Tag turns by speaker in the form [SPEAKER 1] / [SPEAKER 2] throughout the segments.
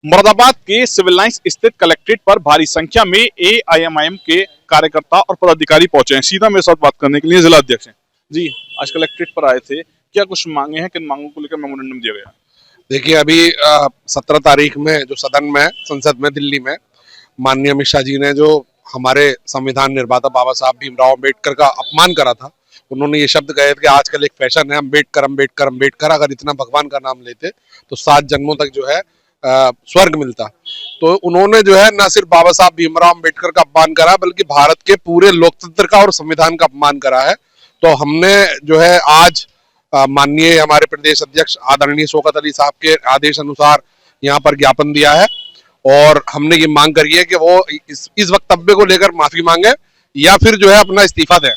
[SPEAKER 1] मुरादाबाद के civil lines स्थित collectorate पर भारी संख्या में एआईएमआईएम के कार्यकर्ता और पदाधिकारी पहुंचे हैं। सीधा मेरे साथ बात करने के लिए जिला अध्यक्ष हैं जी। आज कलेक्ट्रेट पर आए थे, क्या कुछ मांगे हैं, किन मांगों को लेकर मेमोरेंडम दिया गया?
[SPEAKER 2] देखिए, अभी 17 तारीख में जो सदन में संसद में दिल्ली में माननीय अमित शाह जी ने जो हमारे संविधान निर्माता बाबा साहब भीमराव अम्बेडकर का अपमान करा था, उन्होंने ये शब्द कहे थे कि आजकल एक फैशन है अम्बेडकर अम्बेडकर अम्बेडकर, अगर इतना भगवान का नाम लेते तो 7 जन्मों तक जो है स्वर्ग मिलता। तो उन्होंने जो है न सिर्फ बाबा साहब भीमराव अम्बेडकर का अपमान करा, बल्कि भारत के पूरे लोकतंत्र का और संविधान का अपमान करा है। तो हमने जो है आज माननीय हमारे प्रदेश अध्यक्ष आदरणीय शौकत अली साहब के आदेश अनुसार यहाँ पर ज्ञापन दिया है और हमने ये मांग करी है कि वो इस वक्तव्य को लेकर माफी मांगे या फिर जो है अपना इस्तीफा दें,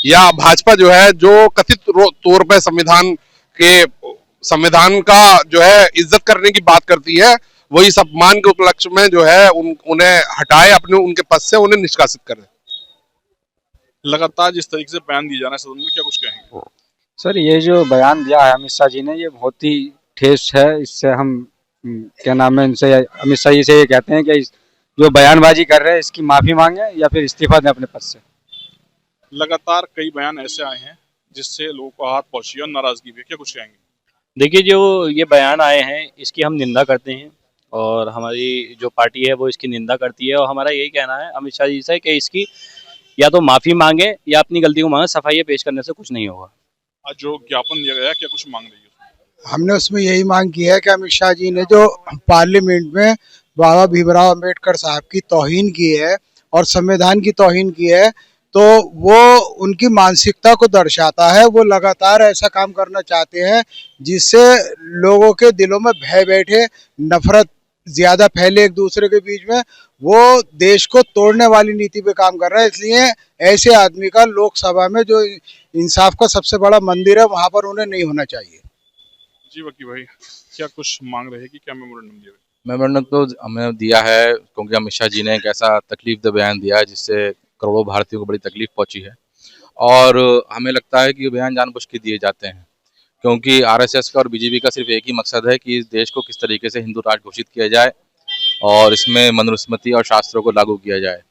[SPEAKER 2] या भाजपा जो है जो कथित तौर पर संविधान का जो है इज्जत करने की बात करती है, वही इस अपमान के उपलक्ष्य में जो है उन्हें हटाए, अपने उनके पद से उन्हें निष्कासित करें।
[SPEAKER 1] लगातार जिस तरीके से बयान दिया जा रहा है सदन में, क्या कुछ कहेंगे?
[SPEAKER 3] सर, ये जो बयान दिया है अमित शाह जी ने, ये बहुत ही ठेस है। इससे हम क्या नाम है, इनसे अमित शाह जी से ये कहते हैं कि जो बयानबाजी कर रहे हैं इसकी माफी मांगे या फिर इस्तीफा दें अपने पद से।
[SPEAKER 1] लगातार कई बयान ऐसे आए हैं जिससे लोगों को आहत पहुंची और नाराजगी भी, क्या कुछ कहेंगे?
[SPEAKER 4] देखिए, जो ये बयान आए हैं इसकी हम निंदा करते हैं और हमारी जो पार्टी है वो इसकी निंदा करती है, और हमारा यही कहना है अमित शाह जी से कि इसकी या तो माफ़ी मांगे या अपनी गलती को मांगे। सफाई पेश करने से कुछ नहीं होगा।
[SPEAKER 1] आज जो ज्ञापन दिया गया, क्या कुछ मांग रही है?
[SPEAKER 5] हमने उसमें यही मांग की है कि अमित शाह जी ने जो पार्लियामेंट में बाबा भीमराव अम्बेडकर साहब की तौहीन की है और संविधान की तौहीन की है, तो वो उनकी मानसिकता को दर्शाता है। वो लगातार ऐसा काम करना चाहते हैं जिससे लोगों के दिलों में भय बैठे, नफरत ज्यादा फैले एक दूसरे के बीच में। वो देश को तोड़ने वाली नीति पे काम कर रहा है। इसलिए ऐसे आदमी का लोकसभा में जो इंसाफ का सबसे बड़ा मंदिर है, वहां पर उन्हें नहीं होना चाहिए।
[SPEAKER 1] जी वकील भाई, क्या कुछ मांग रहे हैं कि क्या मेमोरेंडम दिया?
[SPEAKER 6] मेमोरेंडम तो हमने दिया है क्योंकि अमित शाह जी ने एक ऐसा तकलीफ बयान दिया है जिससे करोड़ों भारतीयों को बड़ी तकलीफ पहुंची है, और हमें लगता है कि ये बयान जानबूझ के दिए जाते हैं क्योंकि आरएसएस का और बीजेपी का सिर्फ एक ही मकसद है कि इस देश को किस तरीके से हिंदू राष्ट्र घोषित किया जाए और इसमें मनुस्मृति और शास्त्रों को लागू किया जाए।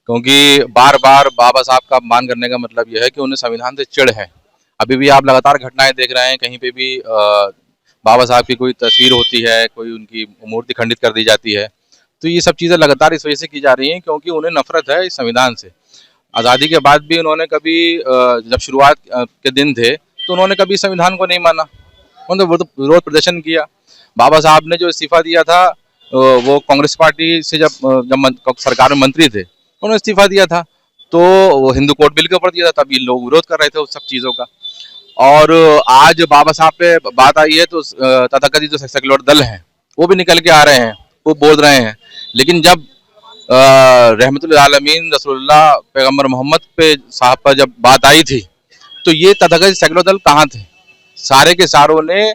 [SPEAKER 6] क्योंकि बार बार बाबा साहब का अपमान करने का मतलब यह है कि उन्हें संविधान से चिढ़ है। अभी भी आप लगातार घटनाएं देख रहे हैं, कहीं पे भी बाबा साहब की कोई तस्वीर होती है, कोई उनकी मूर्ति खंडित कर दी जाती है। तो ये सब चीज़ें लगातार इस वजह से की जा रही हैं क्योंकि उन्हें नफरत है इस संविधान से। आज़ादी के बाद भी उन्होंने कभी जब शुरुआत के दिन थे तो उन्होंने कभी संविधान को नहीं माना, उन्होंने विरोध प्रदर्शन किया। बाबा साहब ने जो इस्तीफा दिया था वो कांग्रेस पार्टी से जब सरकार में मंत्री थे उन्होंने इस्तीफा दिया था, तो वो हिंदू कोड बिल के ऊपर दिया था, तभी लोग विरोध कर रहे थे उस सब चीज़ों का। और आज बाबा साहब पे बात आई है तो तथाकथित जो सेक्युलर दल हैं वो भी निकल के आ रहे हैं, वो बोल रहे हैं। लेकिन जब रहमतुल आलमीन रसूलुल्लाह पैगंबर मोहम्मद पे साहब पर जब बात आई थी तो ये तथाकथित सेक्युलर दल कहाँ थे? सारे के सारों ने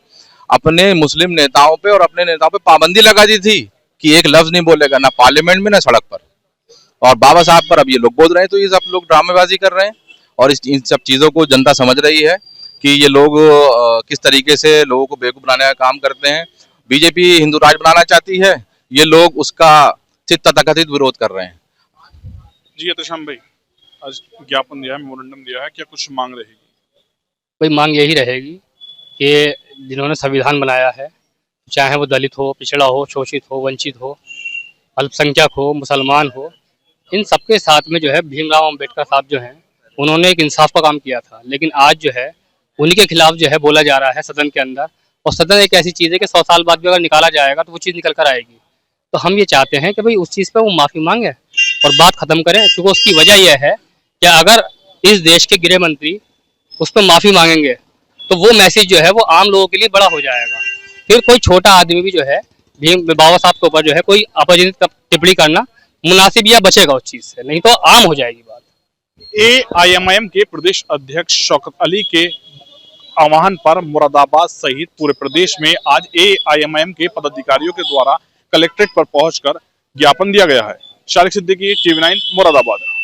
[SPEAKER 6] अपने मुस्लिम नेताओं पे और अपने नेताओं पे पाबंदी लगा दी थी कि एक लफ्ज नहीं बोलेगा, ना पार्लियामेंट में ना सड़क पर। और बाबा साहब पर अब ये लोग बोल रहे हैं, तो ये सब लोग ड्रामेबाजी कर रहे हैं और इन सब चीज़ों को जनता समझ रही है कि ये लोग किस तरीके से लोगों को बेवकूफ़ बनाने का काम करते हैं। बीजेपी हिंदू राज बनाना चाहती है, ये लोग उसका तथाकथित विरोध कर रहे हैं।
[SPEAKER 1] जी अतशाम भाई, आज ज्ञापन दिया है, मेमोरेंडम दिया है, क्या कुछ मांग रहेगी?
[SPEAKER 7] कोई मांग यही रहेगी कि जिन्होंने संविधान बनाया है, चाहे वो दलित हो, पिछड़ा हो, शोषित हो, वंचित हो, अल्पसंख्यक हो, मुसलमान हो, इन सबके साथ में जो है भीमराव अम्बेडकर साहब जो हैं उन्होंने एक इंसाफ का काम किया था। लेकिन आज जो है उन्हीं के खिलाफ जो है बोला जा रहा है सदन के अंदर, और सदन एक ऐसी चीज़ है कि 100 साल बाद भी अगर निकाला जाएगा तो वो चीज़ निकल कर आएगी। तो हम ये चाहते हैं कि भाई उस चीज़ पे वो माफ़ी मांगे और बात ख़त्म करें, क्योंकि उसकी वजह यह है कि अगर इस देश के गृह मंत्री उस पर माफ़ी मांगेंगे तो वो मैसेज जो है वो आम लोगों के लिए बड़ा हो जाएगा। फिर कोई छोटा आदमी भी जो है बाबा साहब के ऊपर जो है कोई अपरिचित टिप्पणी करना मुनासिब या बचेगा उस चीज़ से, नहीं तो आम हो जाएगी बात।
[SPEAKER 1] एआईएमआईएम के प्रदेश अध्यक्ष शौकत अली के आह्वान पर मुरादाबाद सहित पूरे प्रदेश में आज एआईएमआईएम के पदाधिकारियों के द्वारा कलेक्ट्रेट पर पहुंचकर ज्ञापन दिया गया है। शारिक सिद्दीकी, TV9 मुरादाबाद।